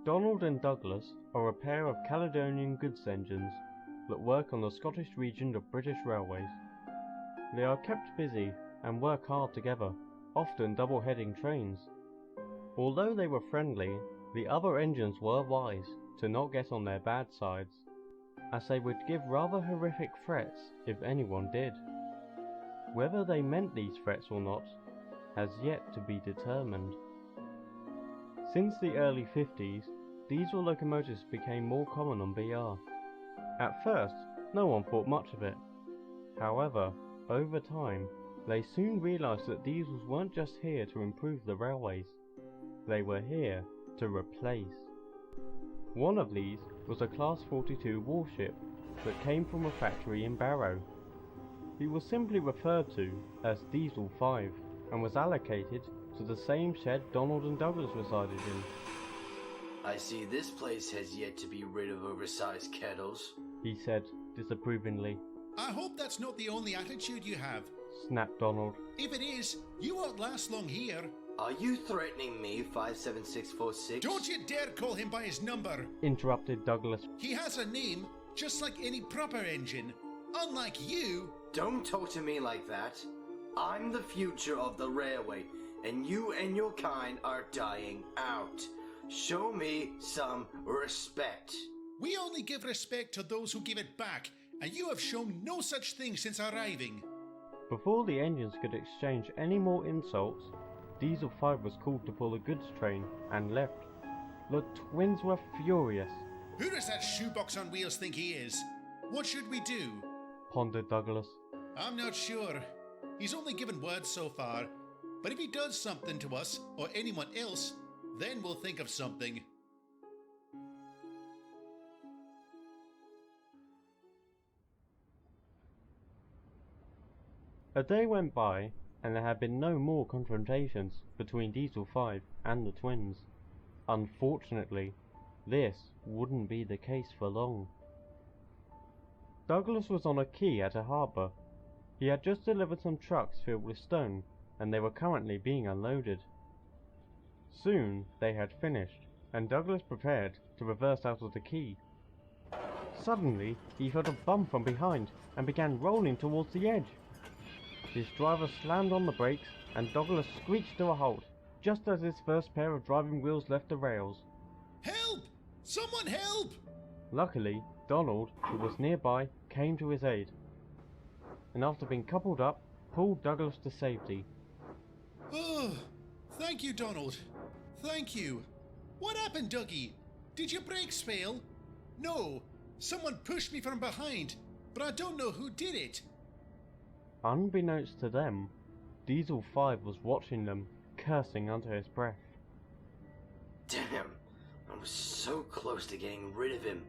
Donald and Douglas are a pair of Caledonian goods engines that work on the Scottish region of British Railways. They are kept busy and work hard together, often double-heading trains. Although they were friendly, the other engines were wise to not get on their bad sides, as they would give rather horrific threats if anyone did. Whether they meant these threats or not has yet to be determined. Since the early 50s, diesel locomotives became more common on BR. At first, no one thought much of it. However, over time, they soon realised that diesels weren't just here to improve the railways, they were here to replace. One of these was a Class 42 warship that came from a factory in Barrow. He was simply referred to as Diesel 5 and was allocated to the same shed Donald and Douglas resided in. I see this place has yet to be rid of oversized kettles, he said disapprovingly. I hope that's not the only attitude you have, snapped Donald. If it is, you won't last long here. Are you threatening me, 57646? Don't you dare call him by his number, interrupted Douglas. He has a name, just like any proper engine. Unlike you. Don't talk to me like that. I'm the future of the railway, and you and your kind are dying out. Show me some respect. We only give respect to those who give it back, and you have shown no such thing since arriving. Before the engines could exchange any more insults, Diesel 5 was called to pull a goods train and left. The twins were furious. Who does that shoebox on wheels think he is? What should we do? Pondered Douglas. I'm not sure. He's only given words so far, but if he does something to us or anyone else, then we'll think of something. A day went by, and there had been no more confrontations between Diesel 5 and the twins. Unfortunately, this wouldn't be the case for long. Douglas was on a quay at a harbour. He had just delivered some trucks filled with stone, and they were currently being unloaded. Soon they had finished, and Douglas prepared to reverse out of the quay. Suddenly, he felt a bump from behind and began rolling towards the edge. His driver slammed on the brakes and Douglas screeched to a halt, just as his first pair of driving wheels left the rails. Help! Someone help! Luckily, Donald, who was nearby, came to his aid, and after being coupled up, pulled Douglas to safety. Oh, thank you, Donald. Thank you. What happened, Dougie? Did your brakes fail? No, someone pushed me from behind, but I don't know who did it. Unbeknownst to them, Diesel 5 was watching them, cursing under his breath. Damn, I was so close to getting rid of him.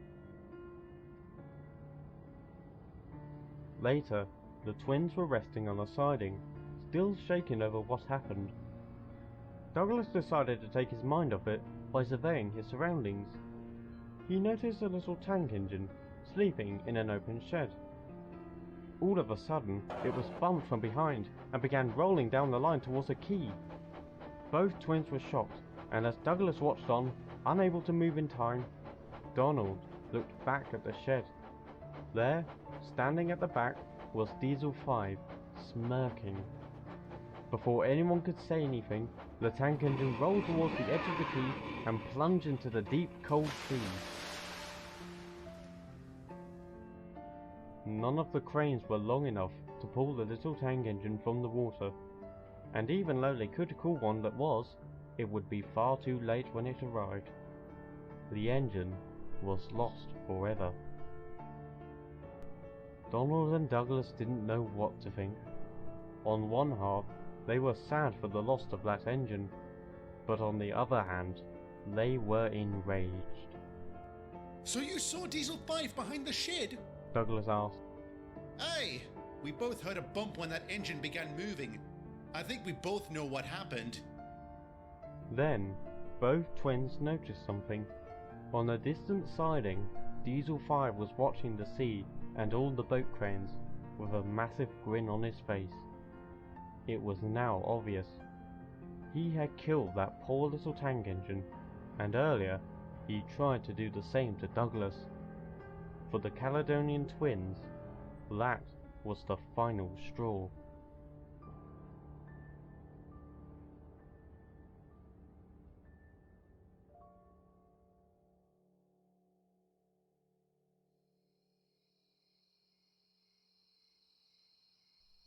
Later, the twins were resting on a siding, still shaken over what happened. Douglas decided to take his mind off it by surveying his surroundings. He noticed a little tank engine sleeping in an open shed. All of a sudden, it was bumped from behind and began rolling down the line towards a quay. Both twins were shocked, and as Douglas watched on, unable to move in time, Donald looked back at the shed. There, standing at the back, was Diesel 5, smirking. Before anyone could say anything, the tank engine rolled towards the edge of the quay and plunged into the deep, cold sea. None of the cranes were long enough to pull the little tank engine from the water, and even though they could call one that was, it would be far too late when it arrived. The engine was lost forever. Donald and Douglas didn't know what to think. On one half, they were sad for the loss of that engine, but on the other hand, they were enraged. So you saw Diesel 5 behind the shed? Douglas asked. Aye, we both heard a bump when that engine began moving. I think we both know what happened. Then, both twins noticed something. On a distant siding, Diesel 5 was watching the sea and all the boat cranes with a massive grin on his face. It was now obvious. He had killed that poor little tank engine, and earlier He tried to do the same to Douglas. For the Caledonian twins, that was the final straw.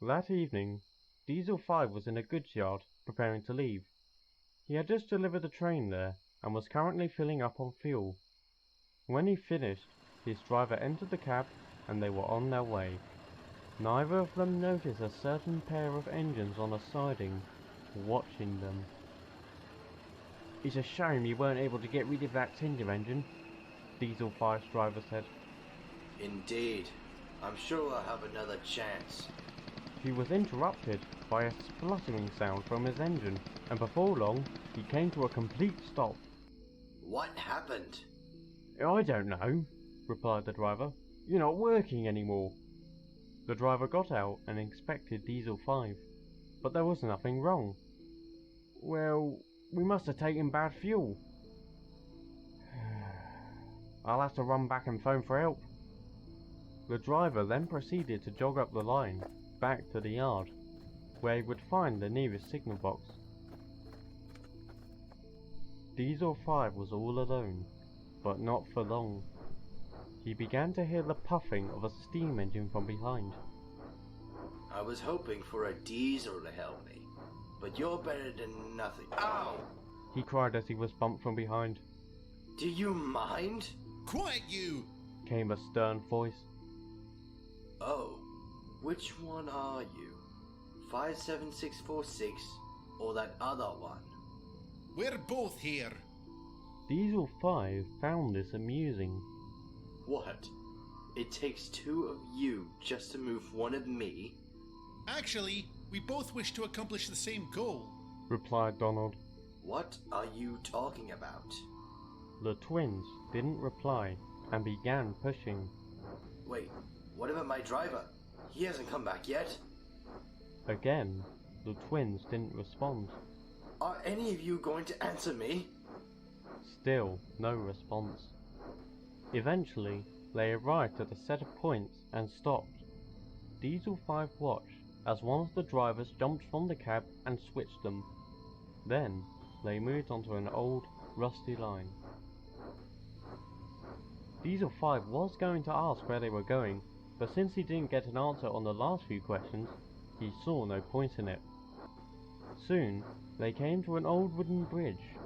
That evening, Diesel 5 was in a goods yard, preparing to leave. He had just delivered the train there, and was currently filling up on fuel. When he finished, his driver entered the cab, and they were on their way. Neither of them noticed a certain pair of engines on a siding, watching them. "It's a shame you weren't able to get rid of that Tinder engine," Diesel 5's driver said. Indeed. I'm sure I'll have another chance. He was interrupted by a spluttering sound from his engine, and before long, he came to a complete stop. What happened? "I don't know," replied the driver. "You're not working anymore." The driver got out and inspected Diesel 5, but there was nothing wrong. "Well, we must have taken bad fuel. I'll have to run back and phone for help." The driver then proceeded to jog up the line, back to the yard, where he would find the nearest signal box. Diesel 5 was all alone, but not for long. He began to hear the puffing of a steam engine from behind. I was hoping for a diesel to help me, but you're better than nothing. Ow! He cried as he was bumped from behind. Do you mind? Quiet, you! Came a stern voice. Oh, which one are you? 57646 or that other one? We're both here. Diesel 5 found this amusing. What? It takes two of you just to move one of me? Actually, we both wish to accomplish the same goal, replied Donald. What are you talking about? The twins didn't reply and began pushing. Wait, what about my driver? He hasn't come back yet. Again, the twins didn't respond. Are any of you going to answer me? Still no response. Eventually, they arrived at a set of points and stopped. Diesel 5 watched as one of the drivers jumped from the cab and switched them. Then, they moved onto an old, rusty line. Diesel 5 was going to ask where they were going, but since he didn't get an answer on the last few questions, he saw no point in it. Soon, they came to an old wooden bridge.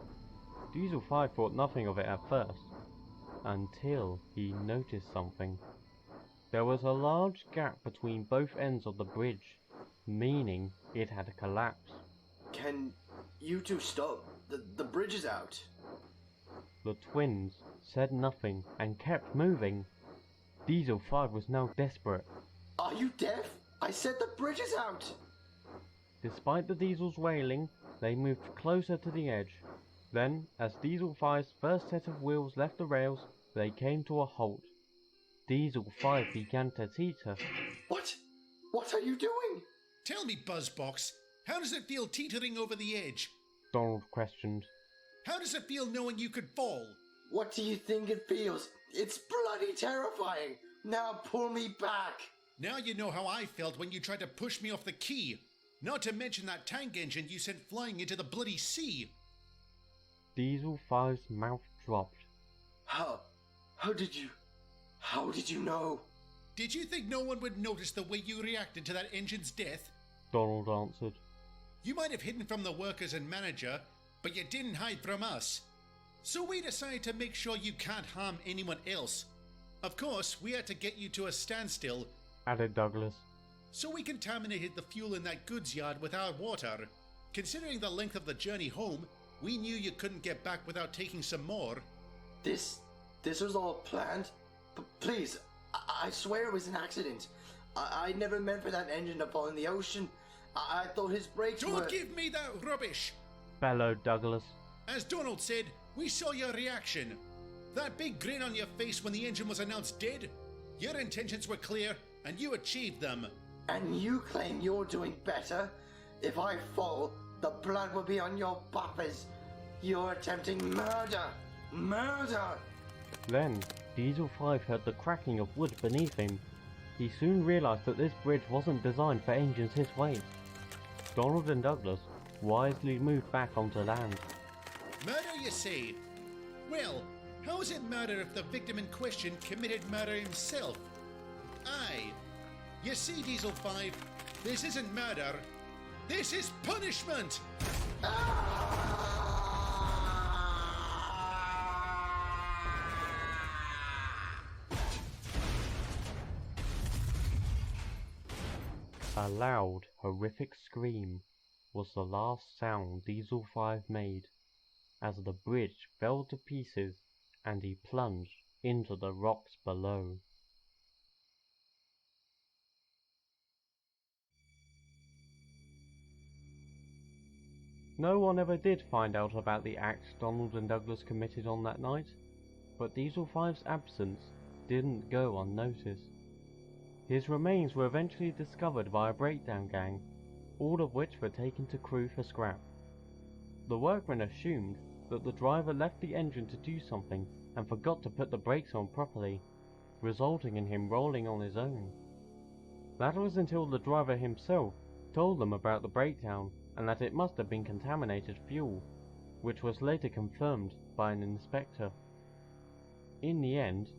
Diesel 5 thought nothing of it at first, until he noticed something. There was a large gap between both ends of the bridge, meaning it had collapsed. Can you two stop? The bridge is out. The twins said nothing and kept moving. Diesel 5 was now desperate. Are you deaf? I said the bridge is out! Despite the Diesel's wailing, they moved closer to the edge. Then, as Diesel 5's first set of wheels left the rails, they came to a halt. Diesel 5 began to teeter. What? What are you doing? Tell me, Buzzbox, how does it feel teetering over the edge? Donald questioned. How does it feel knowing you could fall? What do you think it feels? It's bloody terrifying! Now pull me back! Now you know how I felt when you tried to push me off the quay. Not to mention that tank engine you sent flying into the bloody sea. Diesel 5's mouth dropped. How did you know? Did you think no one would notice the way you reacted to that engine's death? Donald answered. You might have hidden from the workers and manager, but you didn't hide from us. So we decided to make sure you can't harm anyone else. Of course, we had to get you to a standstill, added Douglas. So we contaminated the fuel in that goods yard with our water. Considering the length of the journey home, we knew you couldn't get back without taking some more. This was all planned? Please, I swear it was an accident. I never meant for that engine to fall in the ocean. I thought his brakes were... Don't give me that rubbish! Bellowed Douglas. As Donald said, we saw your reaction. That big grin on your face when the engine was announced dead. Your intentions were clear, and you achieved them. And you claim you're doing better? If I fall, the blood will be on your buffers. You're attempting murder. Murder! Then, Diesel 5 heard the cracking of wood beneath him. He soon realised that this bridge wasn't designed for engines his weight. Donald and Douglas wisely moved back onto land. Murder, you say? Well, how does it matter if the victim in question committed murder himself? Aye. You see, Diesel 5, this isn't murder. This is punishment! A loud, horrific scream was the last sound Diesel 5 made, as the bridge fell to pieces and he plunged into the rocks below. No one ever did find out about the act Donald and Douglas committed on that night, but Diesel 5's absence didn't go unnoticed. His remains were eventually discovered by a breakdown gang, all of which were taken to crew for scrap. The workmen assumed that the driver left the engine to do something and forgot to put the brakes on properly, resulting in him rolling on his own. That was until the driver himself told them about the breakdown and that it must have been contaminated fuel, which was later confirmed by an inspector. In the end,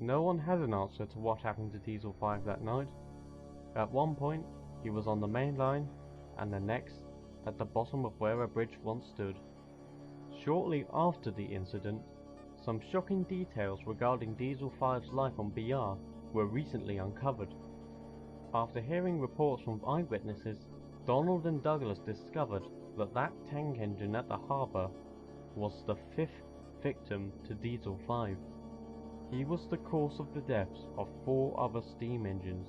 no one had an answer to what happened to Diesel 5 that night. At one point, he was on the main line, and the next, at the bottom of where a bridge once stood. Shortly after the incident, some shocking details regarding Diesel 5's life on BR were recently uncovered. After hearing reports from eyewitnesses, Donald and Douglas discovered that that tank engine at the harbour was the 5th victim to Diesel 5. He was the cause of the deaths of 4 other steam engines,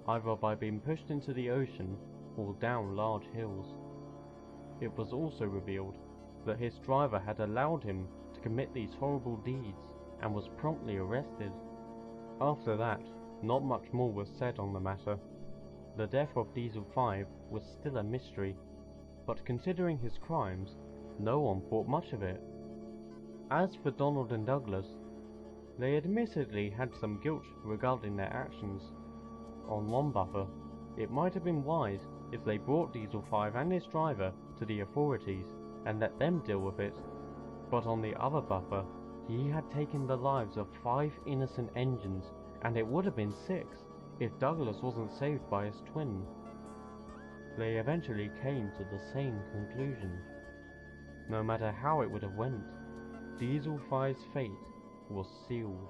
either by being pushed into the ocean or down large hills. It was also revealed that his driver had allowed him to commit these horrible deeds and was promptly arrested. After that, not much more was said on the matter. The death of Diesel 5 was still a mystery, but considering his crimes, no one thought much of it. As for Donald and Douglas, they admittedly had some guilt regarding their actions. On one buffer, it might have been wise if they brought Diesel 5 and his driver to the authorities and let them deal with it, but on the other buffer, he had taken the lives of 5 innocent engines, and it would have been 6 if Douglas wasn't saved by his twin. They eventually came to the same conclusion. No matter how it would have went, Diesel 5's fate was sealed.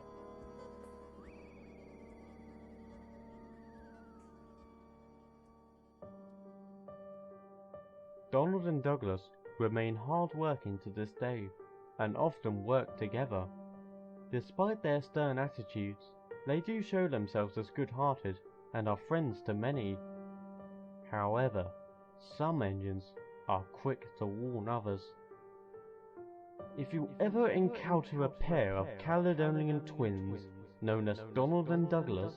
Donald and Douglas remain hard-working to this day, and often work together. Despite their stern attitudes, they do show themselves as good-hearted and are friends to many. However, some engines are quick to warn others. If you ever encounter a pair of Caledonian twins known as Donald and Douglas,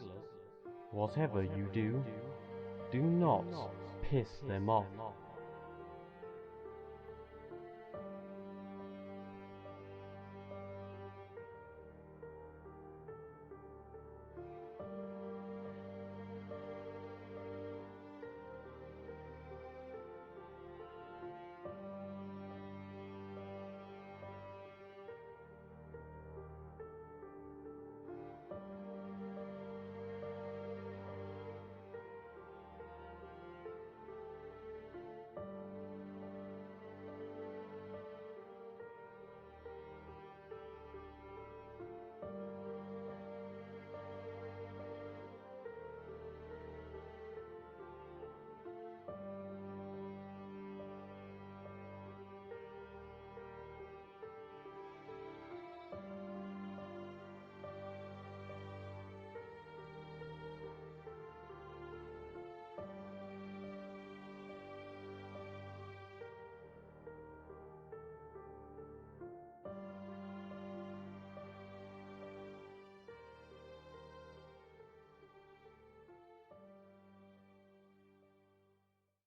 whatever you do, do not piss them off.